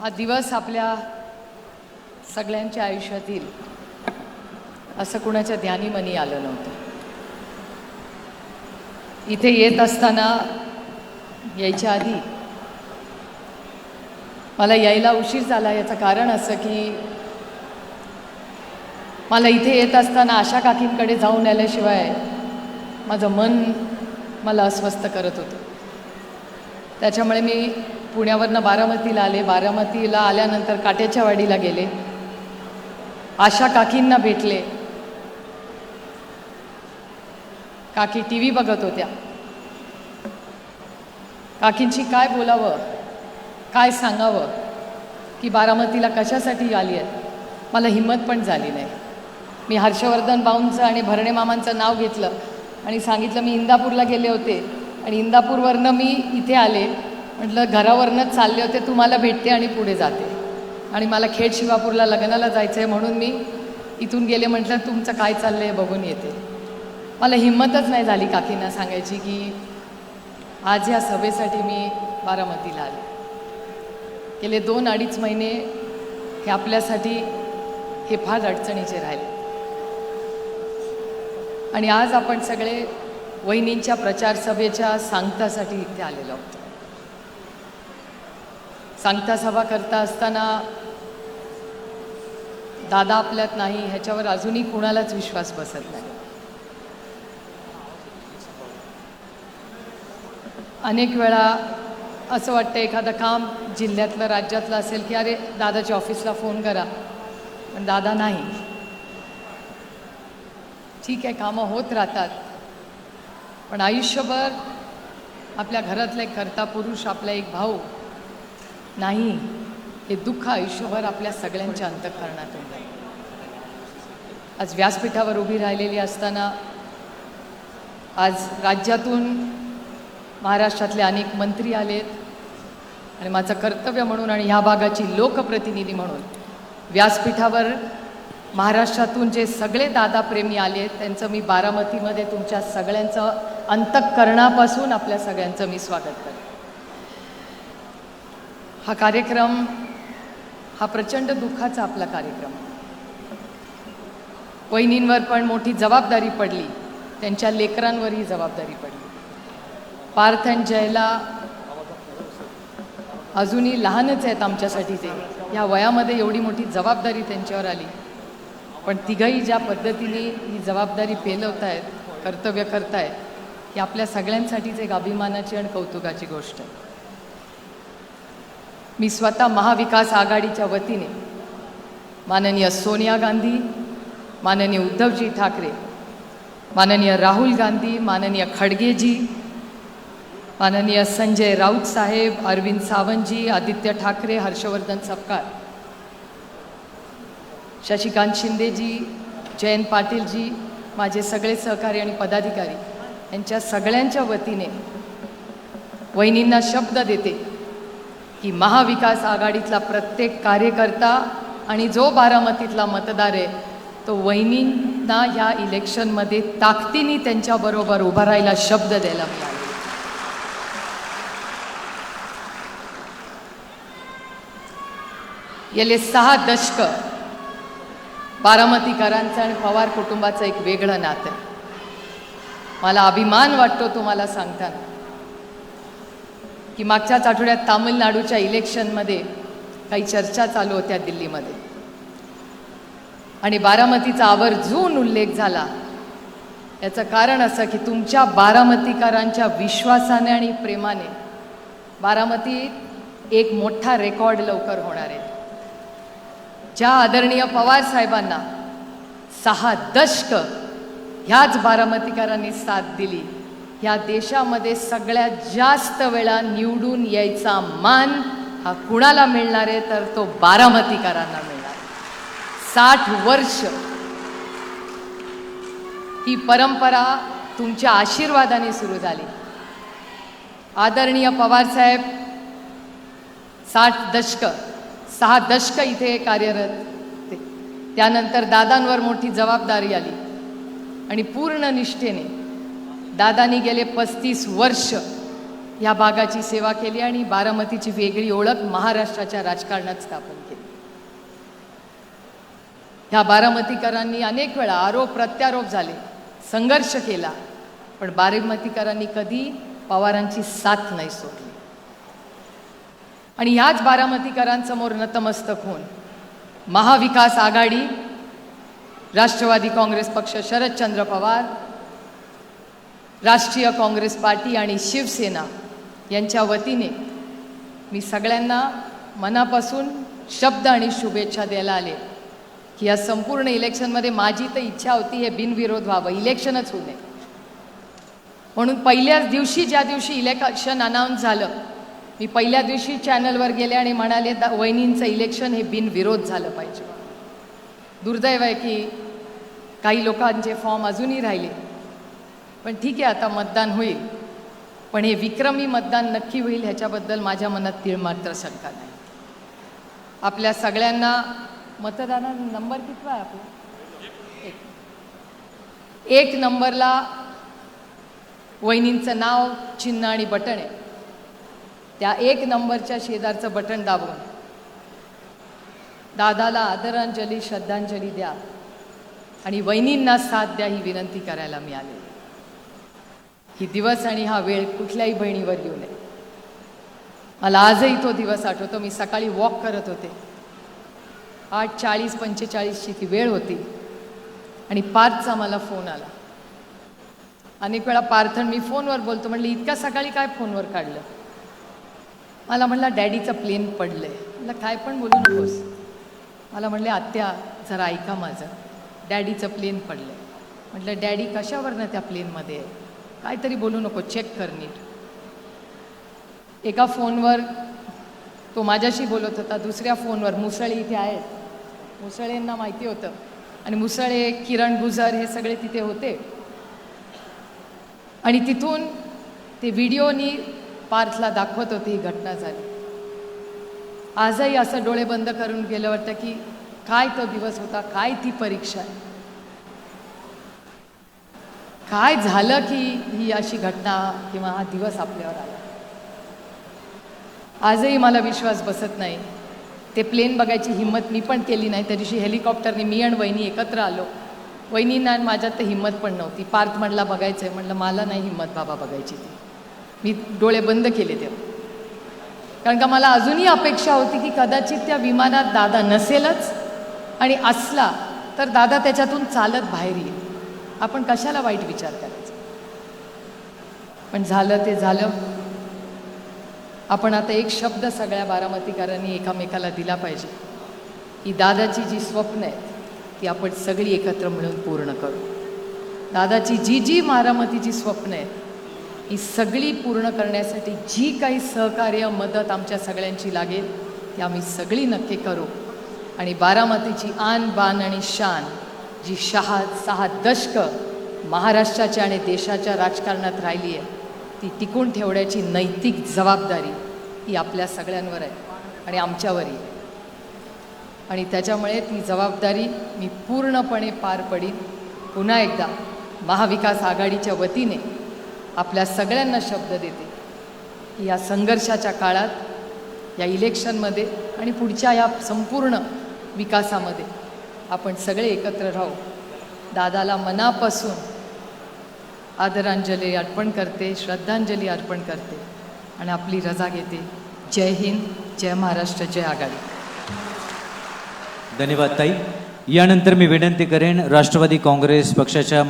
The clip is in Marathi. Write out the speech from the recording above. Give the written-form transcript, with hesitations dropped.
हा दिवस आपल्या सगळ्यांच्या आयुष्यातील असं कुणाच्या ध्यानी मनी आलं नव्हतं. इथे येत असताना यायच्या आधी मला यायला उशीर झाला. याचं कारण असं की मला इथे येत असताना आशा काकींकडे जाऊन आल्याशिवाय माझं मन मला अस्वस्थ करत होतं. त्याच्यामुळे मी पुण्यावरनं बारामतीला आले. बारामतीला आल्यानंतर काट्याच्या वाडीला गेले. आशा काकींना भेटले. काकी टी व्ही बघत होत्या. काकींची काय बोलावं, काय सांगावं की बारामतीला कशासाठी आली आहे मला हिंमत पण झाली नाही. मी हर्षवर्धन भाऊंचं आणि भरणे मामांचं नाव घेतलं आणि सांगितलं मी इंदापूरला गेले होते आणि इंदापूरवरनं मी इथे आले. म्हटलं घरावरनंच चालले होते, तुम्हाला भेटते आणि पुढे जाते. आणि मला खेड शिवापूरला लग्नाला जायचं आहे म्हणून मी इथून गेले. म्हटलं तुमचं काय चाललं आहे बघून येते. मला हिंमतच नाही झाली काकींना सांगायची की आज या सभेसाठी मी बारामतीला आले. गेले 2-2.5 महिने हे आपल्यासाठी हे फार अडचणीचे राहिले. आणि आज आपण सगळे वहिनींच्या प्रचार सभेच्या सांगतासाठी इथे आलेलो आहोत. सांगता सभा करता असताना दादा आपल्यात नाही ह्याच्यावर अजूनही कुणालाच विश्वास बसत नाही. अनेक वेळा असं वाटतं एखादं काम जिल्ह्यातलं राज्यातलं असेल की अरे दादाच्या ऑफिसला फोन करा, पण दादा नाही. ठीक आहे, कामं होत राहतात, पण आयुष्यभर आपल्या घरातला एक कर्ता पुरुष, आपला एक भाऊ नाही, हे दुःख आयुष्यभर आपल्या सगळ्यांच्या अंतःकरणातून जातं. आज व्यासपीठावर उभी राहिलेली असताना आज राज्यातून महाराष्ट्रातले अनेक मंत्री आलेत आणि माझं कर्तव्य म्हणून आणि ह्या भागाची लोकप्रतिनिधी म्हणून व्यासपीठावर महाराष्ट्रातून जे सगळे दादाप्रेमी आले आहेत त्यांचं मी बारामतीमध्ये तुमच्या सगळ्यांचं अंतःकरणापासून आपल्या सगळ्यांचं मी स्वागत करते. हा कार्यक्रम हा प्रचंड दुःखाचा आपला कार्यक्रम. वहिनींवर पण मोठी जबाबदारी पडली, त्यांच्या लेकरांवरही जबाबदारी पडली. पार्थ आणि जयला अजूनही लहानच आहेत आमच्यासाठी. ते ह्या वयामध्ये एवढी मोठी जबाबदारी त्यांच्यावर आली, पण तिघही ज्या पद्धतीने ही जबाबदारी पेलवत आहेत, कर्तव्य करतायत, ही आपल्या सगळ्यांसाठीच एक अभिमानाची आणि कौतुकाची गोष्ट आहे. मी स्वतः महाविकास आघाडीच्या वतीने माननीय सोनिया गांधी, माननीय उद्धवजी ठाकरे, माननीय राहुल गांधी, माननीय खडगेजी, माननीय संजय राऊत साहेब, अरविंद सावंतजी, आदित्य ठाकरे, हर्षवर्धन सपकाळ, शशिकांत शिंदेजी, जयंत पाटीलजी, माझे सगळे सहकारी आणि पदाधिकारी यांच्या सगळ्यांच्या वतीने वहिनींना शब्द देते की महाविकास आघाडीतला प्रत्येक कार्यकर्ता आणि जो बारामतीतला मतदार आहे तो वहिनींना ह्या इलेक्शनमध्ये ताकदीने त्यांच्याबरोबर उभा राहायला शब्द द्यायला मिळाला. गेले 6 दशक बारामतीकरांचं आणि पवार कुटुंबाचं एक वेगळं नातं आहे. मला अभिमान वाटतो तुम्हाला सांगताना की मागच्याच आठवड्यात तामिळनाडूच्या इलेक्शनमध्ये काही चर्चा चालू होत्या दिल्लीमध्ये आणि बारामतीचा आवर्जून उल्लेख झाला. याचं कारण असं की तुमच्या बारामतीकरांच्या विश्वासाने आणि प्रेमाने बारामतीत एक मोठा रेकॉर्ड लवकर होणार आहे. ज्या आदरणीय पवार साहेबांना 6 दशक ह्याच बारामतीकरांनी साथ दिली, ह्या देशामध्ये सगळ्यात जास्त वेळा निवडून यायचा मान हा कुणाला मिळणार आहे तर तो बारामतीकरांना मिळणार. 60 वर्ष ही परंपरा तुमच्या आशीर्वादाने सुरू झाली. आदरणीय पवार साहेब 6 दशक इथे कार्यरत ते. त्यानंतर दादांवर मोठी जबाबदारी आली आणि पूर्ण निष्ठेने दादांनी गेले 35 वर्ष या भागाची सेवा केली आणि बारामतीची वेगळी ओळख महाराष्ट्राच्या राजकारणात स्थापन केली. ह्या बारामतीकरांनी अनेक वेळा आरोप प्रत्यारोप झाले, संघर्ष केला, पण बारामतीकरांनी कधी पवारांची साथ नाही सोडली. आणि ह्याच बारामतीकरांसमोर नतमस्तक होऊन महाविकास आघाडी, राष्ट्रवादी काँग्रेस पक्ष, शरदचंद्र पवार, राष्ट्रीय काँग्रेस पार्टी आणि शिवसेना यांच्या वतीने मी सगळ्यांना मनापासून शब्द आणि शुभेच्छा द्यायला आले की या संपूर्ण इलेक्शनमध्ये माझी तर इच्छा होती हे बिनविरोध व्हावं, इलेक्शनच होऊ नये. म्हणून पहिल्याच दिवशी, ज्या दिवशी इलेक्शन अनाऊन्स झालं, मी पहिल्या दिवशी चॅनलवर गेले आणि म्हणाले वहिनींचं इलेक्शन हे बिनविरोध झालं पाहिजे. दुर्दैव आहे की काही लोकांचे फॉर्म अजूनही राहिले, पण ठीक आहे, आता मतदान होईल. पण हे विक्रमी मतदान नक्की होईल ह्याच्याबद्दल माझ्या मनात तीळ मात्र शंका नाही. आपल्या सगळ्यांना मतदानाचा नंबर कितवा आहे आपला? एक नंबरला वहिनींचं नाव, चिन्ह आणि बटन आहे. त्या एक नंबरच्या शेजारचं बटन दाबून दादाला आदरांजली, श्रद्धांजली द्या आणि वहिनींना साथ द्या ही विनंती करायला मी आले. ही दिवस आणि हा वेळ कुठल्याही बहिणीवर येऊ नये. मला आजही तो दिवस आठवतो. मी सकाळी वॉक करत होते, 8:40-45ची ती वेळ होती आणि पार्थचा मला फोन आला. अनेक वेळा पार्थन मी फोनवर बोलतो, म्हणलं इतक्या सकाळी काय फोनवर काढलं? मला म्हणला डॅडीचं प्लेन पडलंय. म्हणलं काय पण बोलू नकोस. मला म्हणले आत्या जरा ऐका माझं, डॅडीचं प्लेन पडलंय. म्हटलं डॅडी कशावरनं त्या प्लेनमध्ये आहे? काहीतरी बोलू नको, चेक कर नीट. एका फोनवर तो माझ्याशी बोलत होता, दुसऱ्या फोनवर मुसळे इथे आहेत, मुसळेंना माहिती होतं आणि मुसळे, किरण गुजर हे सगळे तिथे होते. आणि तिथून ते व्हिडिओनी पार्थला दाखवत होते ही घटना झाली. आजही असं डोळे बंद करून गेलं वाटतं की काय तो दिवस होता, काय ती परीक्षा आहे, काय झालं की ही अशी घटना किंवा हा दिवस आपल्यावर आला. आजही मला विश्वास बसत नाही. ते प्लेन बघायची हिंमत मी पण केली नाही. त्या दिवशी हेलिकॉप्टरने मी आणि वहिनी एकत्र आलो. वहिनींना आणि माझ्यात तर हिंमत पण नव्हती. पार्थ म्हणला बघायचं आहे, म्हणलं मला नाही हिंमत बाबा बघायची ती. मी डोळे बंद केले तेव्हा, कारण का मला अजूनही अपेक्षा होती की कदाचित त्या विमानात दादा नसेलच आणि असला तर दादा त्याच्यातून चालत बाहेर येईल. आपण कशाला वाईट विचार करायचा. पण झालं ते झालं. आपण आता एक शब्द सगळ्या बारामतीकरांनी एकामेकाला दिला पाहिजे की दादाची जी स्वप्न आहेत ती आपण सगळी एकत्र मिळून पूर्ण करू. दादाची जी बारामतीची स्वप्न आहेत ही सगळी पूर्ण करण्यासाठी जी काही सहकार्य, मदत आमच्या सगळ्यांची लागेल ती आम्ही सगळी नक्की करू. आणि बारामतीची आन बान आणि शान जी 6 दशकं महाराष्ट्राच्या आणि देशाच्या राजकारणात राहिली आहे ती टिकून ठेवण्याची नैतिक जबाबदारी ही आपल्या सगळ्यांवर आहे आणि आमच्यावरही. आणि त्याच्यामुळे ती जबाबदारी मी पूर्णपणे पार पडीन. पुन्हा एकदा महाविकास आघाडीच्या वतीने आपल्या सगळ्यांना शब्द देते की या संघर्षाच्या काळात, या इलेक्शनमध्ये आणि पुढच्या या संपूर्ण विकासामध्ये आपण सगळे एकत्र राहू. दादाला मनापासून आदरांजली अर्पण करते, श्रद्धांजली अर्पण करते आणि आपली रजा घेते. जय हिंद, जय महाराष्ट्र, जय आघाडी. धन्यवाद ताई. यानंतर मी विनंती करेन राष्ट्रवादी काँग्रेस पक्षाच्या